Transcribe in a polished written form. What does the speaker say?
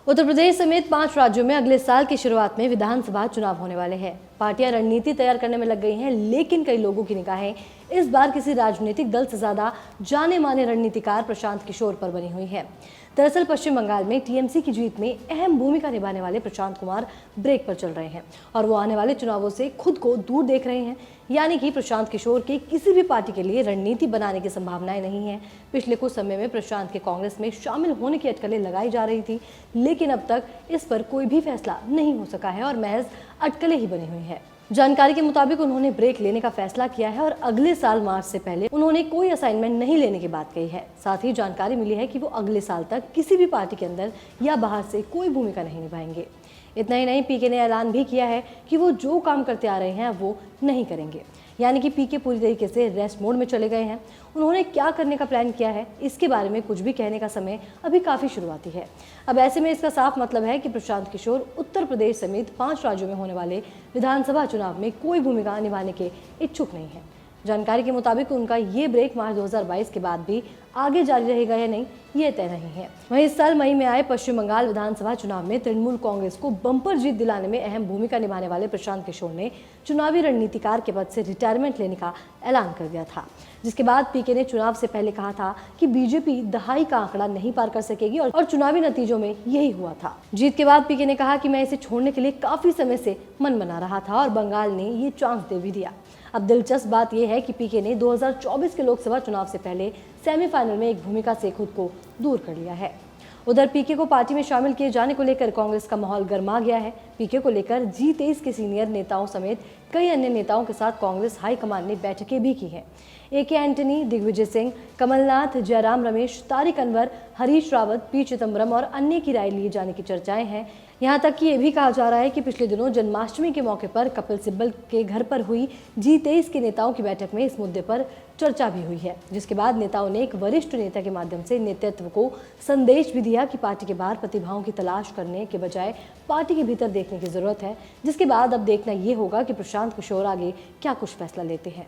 उत्तर प्रदेश समेत 5 राज्यों में अगले साल की शुरुआत में विधानसभा चुनाव होने वाले हैं। पार्टियां रणनीति तैयार करने में लग गई हैं, लेकिन कई लोगों की निगाहें इस बार किसी राजनीतिक दल से ज्यादा जाने माने रणनीतिकार प्रशांत किशोर पर बनी हुई है। दरअसल पश्चिम बंगाल में टीएमसी की जीत में अहम भूमिका निभाने वाले प्रशांत कुमार ब्रेक पर चल रहे हैं और वो आने वाले चुनावों से खुद को दूर देख रहे हैं। यानी कि प्रशांत किशोर के किसी भी पार्टी के लिए रणनीति बनाने की संभावनाएं नहीं है। पिछले कुछ समय में प्रशांत के कांग्रेस में शामिल होने की अटकलें लगाई जा रही थी, लेकिन अब तक इस पर कोई भी फैसला नहीं हो सका है और महज अटकलें ही बनी हुई है। जानकारी के मुताबिक उन्होंने ब्रेक लेने का फैसला किया है और अगले साल मार्च से पहले उन्होंने कोई असाइनमेंट नहीं लेने की बात कही है। साथ ही जानकारी मिली है कि वो अगले साल तक किसी भी पार्टी के अंदर या बाहर से कोई भूमिका नहीं निभाएंगे। इतना ही नहीं, पीके ने ऐलान भी किया है कि वो जो काम करते आ रहे हैं वो नहीं करेंगे। यानी कि पीके पूरी तरीके से रेस्ट मोड में चले गए हैं। उन्होंने क्या करने का प्लान किया है, इसके बारे में कुछ भी कहने का समय अभी काफ़ी शुरुआती है। अब ऐसे में इसका साफ मतलब है कि प्रशांत किशोर उत्तर प्रदेश समेत 5 राज्यों में होने वाले विधानसभा चुनाव में कोई भूमिका निभाने के इच्छुक नहीं है। जानकारी के मुताबिक उनका ये ब्रेक मार्च 2022 के बाद भी आगे जारी रहेगा या नहीं, ये तय नहीं है। वहीं इस साल मई में आए पश्चिम बंगाल विधानसभा चुनाव में तृणमूल कांग्रेस को बम्पर जीत दिलाने में अहम भूमिका निभाने वाले प्रशांत किशोर ने चुनावी रणनीतिकार के पद से रिटायरमेंट लेने का ऐलान कर दिया था, जिसके बाद पीके ने चुनाव से पहले कहा था कि बीजेपी दहाई का आंकड़ा नहीं पार कर सकेगी और चुनावी नतीजों में यही हुआ था। जीत के बाद पीके ने कहा कि मैं इसे छोड़ने के लिए काफी समय से मन बना रहा था और बंगाल ने ये चांस दे भी दिया। अब दिलचस्प बात यह है कि पीके ने 2024 के लोकसभा चुनाव से पहले सेमीफाइनल में एक भूमिका से खुद को दूर कर लिया है। उधर पीके को पार्टी में शामिल किए जाने को लेकर कांग्रेस का माहौल गर्मा गया है। पीके को लेकर G23 के सीनियर नेताओं समेत कई अन्य नेताओं के साथ कांग्रेस हाईकमान ने बैठकें भी की हैं। AK एंटनी, दिग्विजय सिंह, कमलनाथ, जयराम रमेश, तारिक अनवर, हरीश रावत, पी चिदम्बरम और अन्य की राय लिए जाने की चर्चाएं हैं। यहाँ तक कि ये भी कहा जा रहा है कि पिछले दिनों जन्माष्टमी के मौके पर कपिल सिब्बल के घर पर हुई G23 के नेताओं की बैठक में इस मुद्दे पर चर्चा भी हुई है, जिसके बाद नेताओं ने एक वरिष्ठ नेता के माध्यम से नेतृत्व को संदेश भी दिया कि पार्टी के बाहर प्रतिभाओं की तलाश करने के बजाय पार्टी के भीतर देखने की जरूरत है। जिसके बाद अब देखना ये होगा कि प्रशांत किशोर आगे क्या कुछ फैसला लेते हैं।